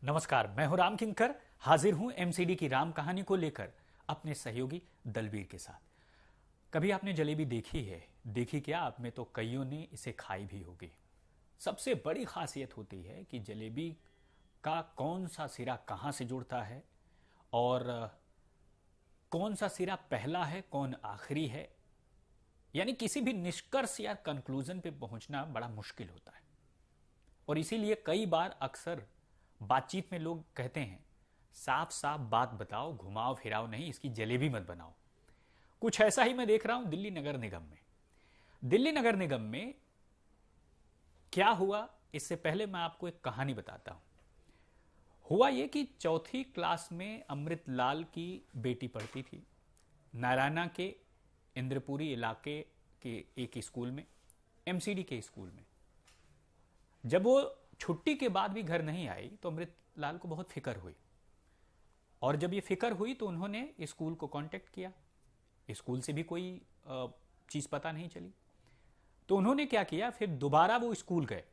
नमस्कार, मैं हूं राम किंकर। हाजिर हूं एमसीडी की राम कहानी को लेकर अपने सहयोगी दलबीर के साथ। कभी आपने जलेबी देखी है? देखी क्या, आप में तो कईयों ने इसे खाई भी होगी। सबसे बड़ी खासियत होती है कि जलेबी का कौन सा सिरा कहां से जुड़ता है और कौन सा सिरा पहला है, कौन आखिरी है। यानी किसी भी निष्कर्ष या कंक्लूजन पे पहुंचना बड़ा मुश्किल होता है। और इसीलिए कई बार अक्सर बातचीत में लोग कहते हैं, साफ साफ बात बताओ, घुमाओ फिराओ नहीं, इसकी जलेबी मत बनाओ। कुछ ऐसा ही मैं देख रहा हूं दिल्ली नगर निगम में। दिल्ली नगर निगम में क्या हुआ, इससे पहले मैं आपको एक कहानी बताता हूं। हुआ यह कि चौथी क्लास में अमृतलाल की बेटी पढ़ती थी, नारायणा के इंद्रपुरी इलाके के एक स्कूल में, एमसीडी के स्कूल में। जब वो छुट्टी के बाद भी घर नहीं आई तो अमृतलाल को बहुत फिक्र हुई। और जब ये फिक्र हुई तो उन्होंने स्कूल को कांटेक्ट किया। स्कूल से भी कोई चीज पता नहीं चली। तो उन्होंने क्या किया, फिर दोबारा वो स्कूल गए।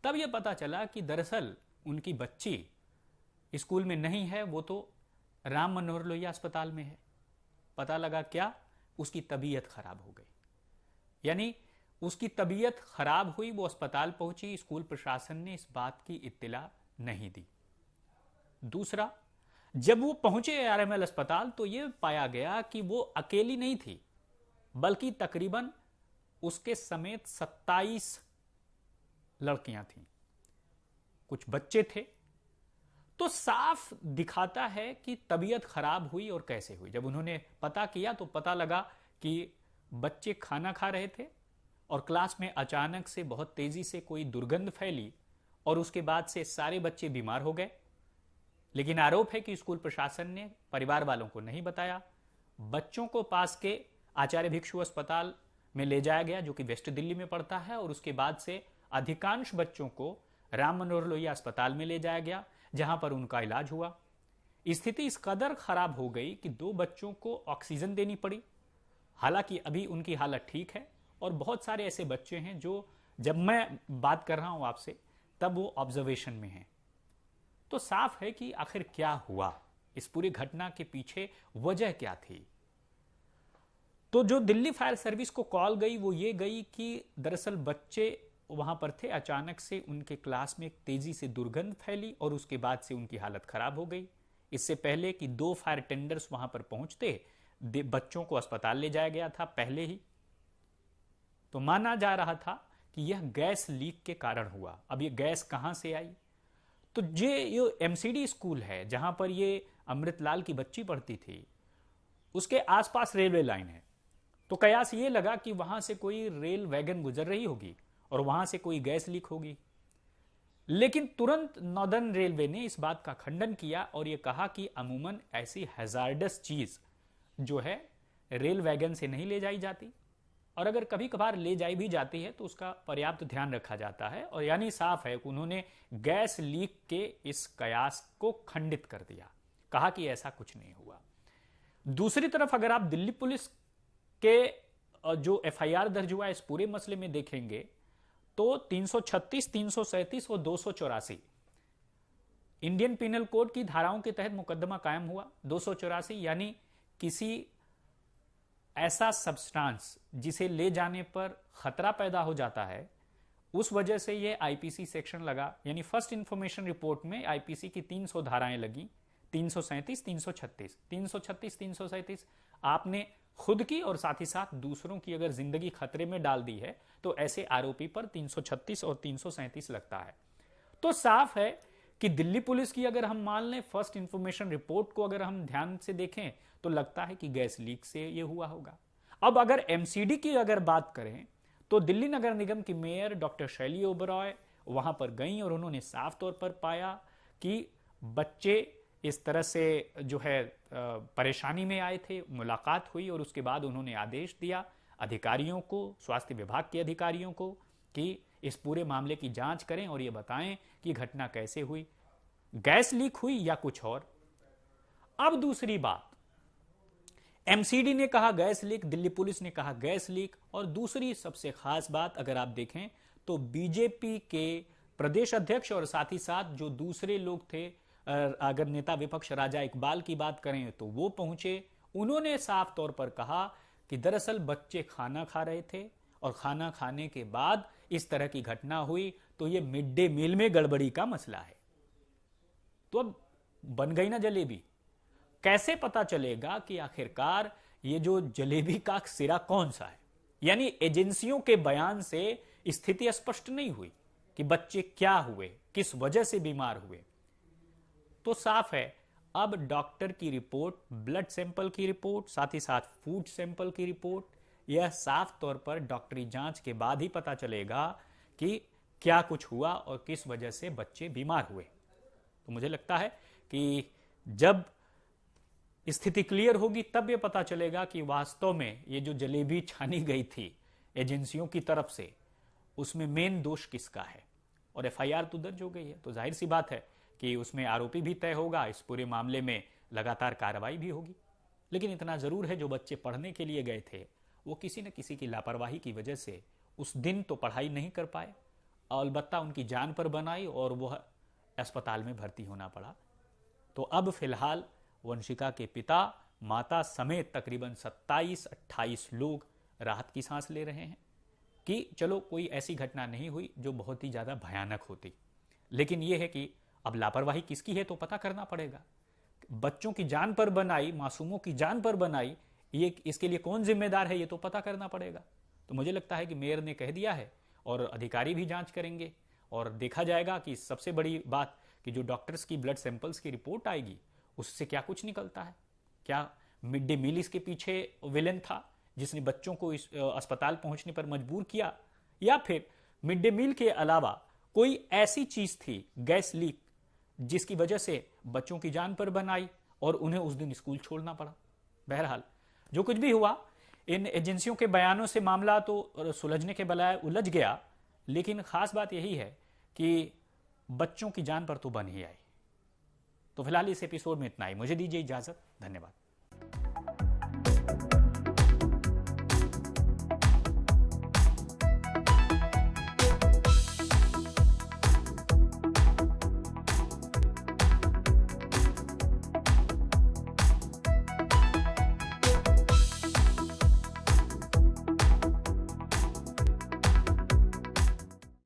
तब यह पता चला कि दरअसल उनकी बच्ची स्कूल में नहीं है, वो तो राम मनोहर लोहिया अस्पताल में है। पता लगा क्या, उसकी तबीयत खराब हो गई। यानी उसकी तबीयत खराब हुई, वो अस्पताल पहुंची। स्कूल प्रशासन ने इस बात की इत्तिला नहीं दी। दूसरा, जब वो पहुंचे आरएमएल अस्पताल तो यह पाया गया कि वो अकेली नहीं थी, बल्कि तकरीबन उसके समेत 27 लड़कियां थीं, कुछ बच्चे थे। तो साफ दिखाता है कि तबीयत खराब हुई और कैसे हुई। जब उन्होंने पता किया तो पता लगा कि बच्चे खाना खा रहे थे और क्लास में अचानक से बहुत तेजी से कोई दुर्गंध फैली और उसके बाद से सारे बच्चे बीमार हो गए। लेकिन आरोप है कि स्कूल प्रशासन ने परिवार वालों को नहीं बताया। बच्चों को पास के आचार्य भिक्षु अस्पताल में ले जाया गया, जो कि वेस्ट दिल्ली में पड़ता है, और उसके बाद से अधिकांश बच्चों को राम मनोहर लोहिया अस्पताल में ले जाया गया, जहां पर उनका इलाज हुआ। स्थिति इस कदर खराब हो गई कि 2 बच्चों को ऑक्सीजन देनी पड़ी। हालांकि अभी उनकी हालत ठीक है और बहुत सारे ऐसे बच्चे हैं जो, जब मैं बात कर रहा हूं आपसे, तब वो ऑब्जर्वेशन में हैं। तो साफ है कि आखिर क्या हुआ, इस पूरी घटना के पीछे वजह क्या थी। तो जो दिल्ली फायर सर्विस को कॉल गई वो ये गई कि दरअसल बच्चे वहां पर थे, अचानक से उनके क्लास में एक तेजी से दुर्गंध फैली और उसके बाद से उनकी हालत खराब हो गई। इससे पहले कि 2 फायर टेंडर्स वहां पर पहुंचते, बच्चों को अस्पताल ले जाया गया था पहले ही। तो माना जा रहा था कि यह गैस लीक के कारण हुआ। अब यह गैस कहां से आई? तो ये एमसीडी स्कूल है जहां पर ये अमृतलाल की बच्ची पढ़ती थी, उसके आसपास रेलवे लाइन है। तो कयास ये लगा कि वहां से कोई रेल वैगन गुजर रही होगी और वहां से कोई गैस लीक होगी। लेकिन तुरंत नॉर्दर्न रेलवे ने इस बात का खंडन किया और यह कहा कि अमूमन ऐसी हैजार्डस चीज जो है रेल वैगन से नहीं ले जाई जाती, और अगर कभी कभार ले जाई भी जाती है तो उसका पर्याप्त ध्यान रखा जाता है। और यानी साफ है कि उन्होंने गैस लीक के इस कयास को खंडित कर दिया, कहा कि ऐसा कुछ नहीं हुआ। दूसरी तरफ अगर आप दिल्ली पुलिस के जो एफआईआर दर्ज हुआ इस पूरे मसले में देखेंगे तो 336, 337 और 284 इंडियन पिनल कोड की धाराओं के तहत मुकदमा कायम हुआ। 284 यानी किसी ऐसा सब्सटेंस जिसे ले जाने पर खतरा पैदा हो जाता है, उस वजह से यह आईपीसी सेक्शन लगा। यानी फर्स्ट इंफॉर्मेशन रिपोर्ट में आईपीसी की 300 धाराएं लगी, 337, 336, 336, 337। आपने खुद की और साथ ही साथ दूसरों की अगर जिंदगी खतरे में डाल दी है तो ऐसे आरोपी पर 336 और 337 लगता है। तो साफ है कि दिल्ली पुलिस की अगर हम मान लें फर्स्ट इंफॉर्मेशन रिपोर्ट को अगर हम ध्यान से देखें तो लगता है कि गैस लीक से यह हुआ होगा। अब अगर एमसीडी की अगर बात करें तो दिल्ली नगर निगम की मेयर डॉक्टर शैली ओबरॉय वहां पर गई और उन्होंने साफ तौर पर पाया कि बच्चे इस तरह से जो है परेशानी में आए थे। मुलाकात हुई और उसके बाद उन्होंने आदेश दिया अधिकारियों को, स्वास्थ्य विभाग के अधिकारियों को, कि इस पूरे मामले की जांच करें और यह बताएं कि घटना कैसे हुई, गैस लीक हुई या कुछ और। अब दूसरी बात, एमसीडी ने कहा गैस लीक, दिल्ली पुलिस ने कहा गैस लीक, और दूसरी सबसे खास बात अगर आप देखें तो बीजेपी के प्रदेश अध्यक्ष और साथ ही साथ जो दूसरे लोग थे, अगर नेता विपक्ष राजा इकबाल की बात करें तो वो पहुंचे। उन्होंने साफ तौर पर कहा कि दरअसल बच्चे खाना खा रहे थे और खाना खाने के बाद इस तरह की घटना हुई, तो ये मिड डे मील में गड़बड़ी का मसला है। तो अब बन गई ना जलेबी। कैसे पता चलेगा कि आखिरकार ये जो जलेबी का सिरा कौन सा है? यानी एजेंसियों के बयान से स्थिति स्पष्ट नहीं हुई कि बच्चे क्या हुए, किस वजह से बीमार हुए। तो साफ है, अब डॉक्टर की रिपोर्ट, ब्लड सैंपल की रिपोर्ट, साथ ही साथ फूड सैंपल की रिपोर्ट, यह साफ तौर पर डॉक्टरी जांच के बाद ही पता चलेगा कि क्या कुछ हुआ और किस वजह से बच्चे बीमार हुए। तो मुझे लगता है कि जब स्थिति क्लियर होगी तब यह पता चलेगा कि वास्तव में ये जो जलेबी छानी गई थी एजेंसियों की तरफ से, उसमें मेन दोष किसका है। और एफआईआर तो दर्ज हो गई है, तो जाहिर सी बात है कि उसमें आरोपी भी तय होगा, इस पूरे मामले में लगातार कार्रवाई भी होगी। लेकिन इतना जरूर है, जो बच्चे पढ़ने के लिए गए थे वो किसी न किसी की लापरवाही की वजह से उस दिन तो पढ़ाई नहीं कर पाए, अलबत्ता उनकी जान पर बनाई और वह अस्पताल में भर्ती होना पड़ा। तो अब फिलहाल वंशिका के पिता, माता समेत तकरीबन 27-28 लोग राहत की सांस ले रहे हैं कि चलो कोई ऐसी घटना नहीं हुई जो बहुत ही ज्यादा भयानक होती। लेकिन यह है कि अब लापरवाही किसकी है तो पता करना पड़ेगा। बच्चों की जान पर बनाई, मासूमों की जान पर बनाई, ये इसके लिए कौन जिम्मेदार है ये तो पता करना पड़ेगा। तो मुझे लगता है कि मेयर ने कह दिया है और अधिकारी भी जांच करेंगे और देखा जाएगा कि सबसे बड़ी बात कि जो डॉक्टर्स की ब्लड सैंपल्स की रिपोर्ट आएगी उससे क्या कुछ निकलता है। क्या मिड डे मील इसके पीछे विलेन था जिसने बच्चों को इस अस्पताल पहुंचने पर मजबूर किया, या फिर मिड डे मील के अलावा कोई ऐसी चीज थी, गैस लीक, जिसकी वजह से बच्चों की जान पर बनाई और उन्हें उस दिन स्कूल छोड़ना पड़ा। बहरहाल जो कुछ भी हुआ, इन एजेंसियों के बयानों से मामला तो सुलझने के बजाय उलझ गया, लेकिन खास बात यही है कि बच्चों की जान पर तो बन ही आई। तो फिलहाल इस एपिसोड में इतना ही। मुझे दीजिए इजाजत। धन्यवाद।